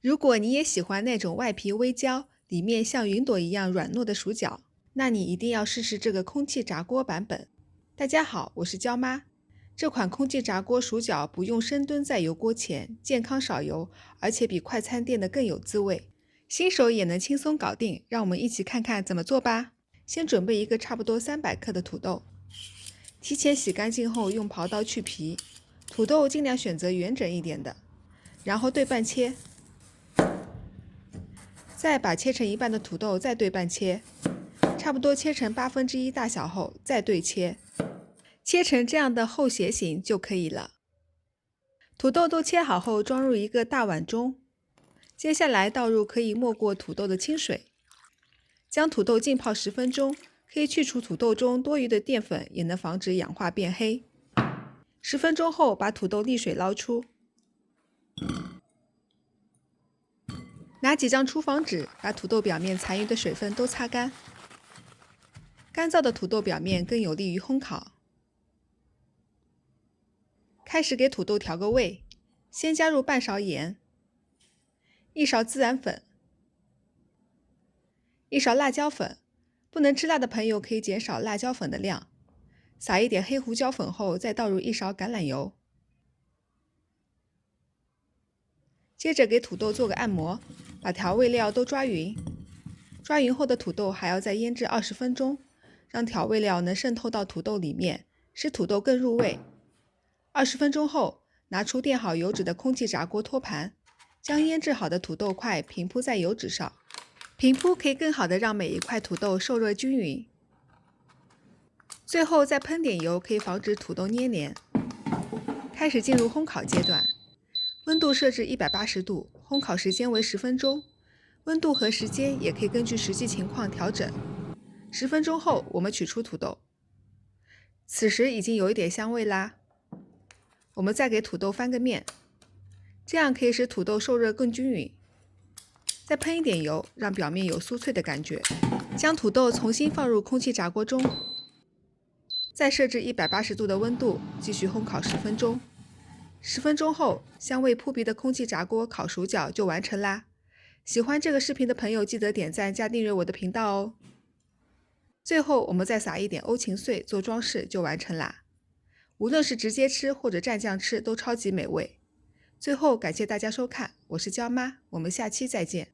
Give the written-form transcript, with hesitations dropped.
如果你也喜欢那种外皮微焦、里面像云朵一样软糯的薯饺，那你一定要试试这个空气炸锅版本。大家好，我是娇妈。这款空气炸锅薯饺不用深蹲在油锅前，健康少油，而且比快餐店的更有滋味，新手也能轻松搞定。让我们一起看看怎么做吧。先准备一个差不多300克的土豆，提前洗干净后用刨刀去皮，土豆尽量选择圆整一点的，然后对半切。再把切成一半的土豆再对半切，差不多切成1/8大小后再对切，切成这样的后斜形就可以了。土豆都切好后装入一个大碗中，接下来倒入可以没过土豆的清水，将土豆浸泡10分钟，可以去除土豆中多余的淀粉，也能防止氧化变黑。10分钟后把土豆沥水捞出，拿几张厨房纸把土豆表面残余的水分都擦干，干燥的土豆表面更有利于烘烤。开始给土豆调个味，先加入半勺盐，1勺孜然粉，1勺辣椒粉，不能吃辣的朋友可以减少辣椒粉的量。撒一点黑胡椒粉后，再倒入1勺橄榄油。接着给土豆做个按摩，把调味料都抓匀。抓匀后的土豆还要再腌制20分钟，让调味料能渗透到土豆里面，使土豆更入味。20分钟后，拿出垫好油脂的空气炸锅托盘，将腌制好的土豆块平铺在油脂上。平铺可以更好的让每一块土豆受热均匀。最后再喷点油，可以防止土豆粘连。开始进入烘烤阶段，温度设置180度，烘烤时间为10分钟。温度和时间也可以根据实际情况调整。10分钟后，我们取出土豆，此时已经有一点香味啦。我们再给土豆翻个面，这样可以使土豆受热更均匀。再喷一点油，让表面有酥脆的感觉。将土豆重新放入空气炸锅中，再设置180度的温度，继续烘烤10分钟。10分钟后，香味扑鼻的空气炸锅烤薯饺就完成啦。喜欢这个视频的朋友记得点赞加订阅我的频道哦。最后我们再撒一点欧芹碎做装饰就完成啦。无论是直接吃或者蘸酱吃都超级美味。最后感谢大家收看，我是娇妈，我们下期再见。